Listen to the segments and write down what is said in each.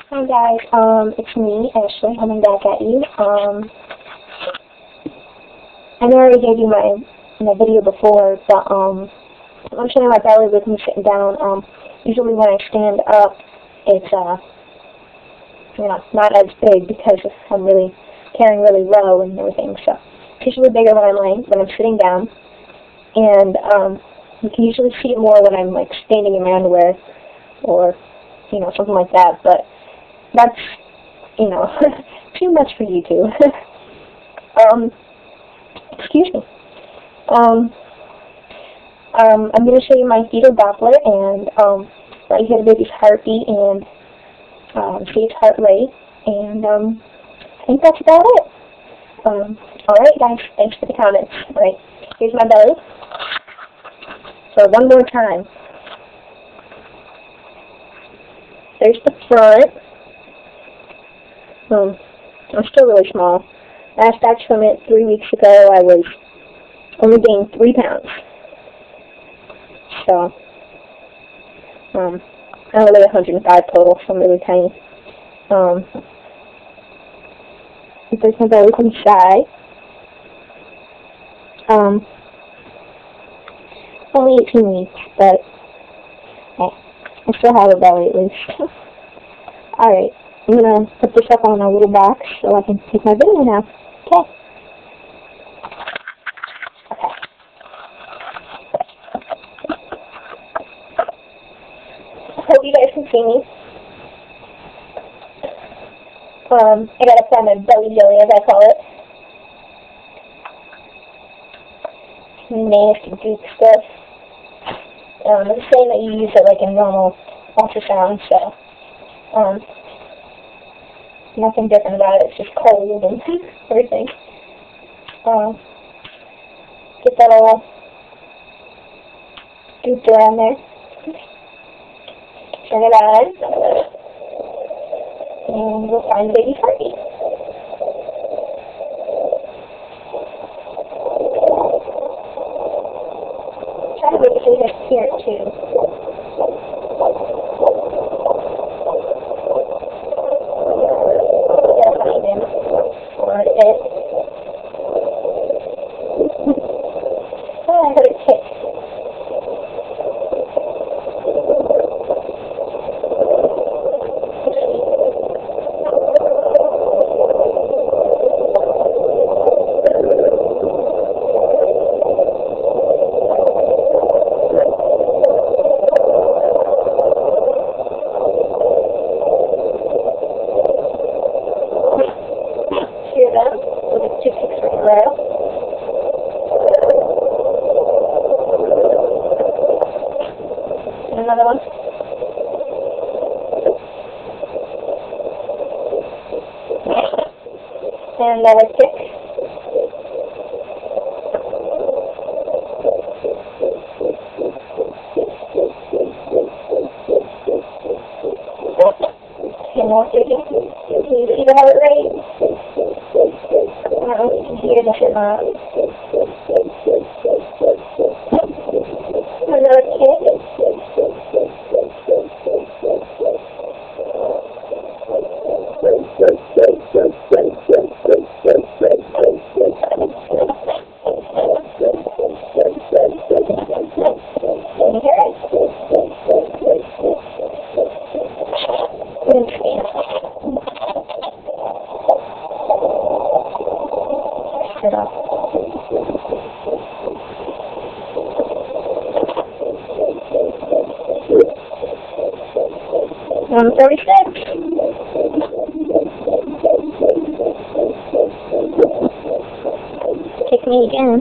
Hi guys, it's me, Ashley, coming back at you. I know I already gave you my video before, but I'm showing my belly with me sitting down. Usually when I stand up, it's not as big because I'm really carrying really low and everything. So it's usually bigger when I'm sitting down, and you can usually see it more when I'm like standing in my underwear or something like that. But that's too much for YouTube. Excuse me. I'm going to show you my fetal Doppler and let you hear the baby's heartbeat and see its heart rate, and I think that's about it. Alright guys, thanks for the comments. Alright, here's my belly. So one more time. There's the front. I'm still really small. Last measurement 3 weeks ago, I was only gained 3 pounds. So, I only weigh 105 total, so I'm really tiny. There's my belly from the side. Only 18 weeks, but I still have a belly at least. Alright, I'm going to put this up on a little box so I can take my video now. Okay. I hope you guys can see me. I got to put on my belly jelly, as I call it. Nasty goop stuff. It's saying that you use it like in normal ultrasound, so nothing different about it. It's just cold and everything. Get that all gooped around there. Turn it on, and we'll find the baby's heartbeat. Try to make sure you guys hear it too. Oh, I heard it tick. Hear that? With the 2 kicks right there. Another one. And another kick. And more kicking. Can you see the heart rate? I don't know if you can hear this or not. Another kick. Can you hear it? Shut up. 136. Kick me again.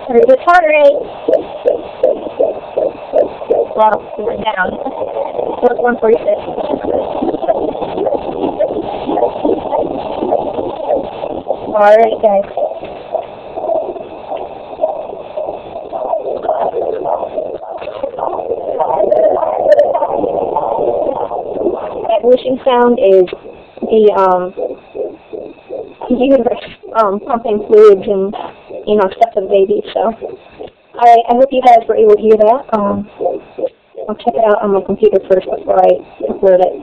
Here's his heart rate. Well, we went down. So it's 146. Alright, guys. wishing sound is the universe pumping fluids and, you know, stuff to the baby. So I hope you guys were able to hear that. I'll check it out on my computer first before I upload it.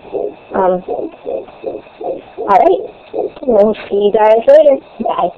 Alright, we'll see you guys later. Bye.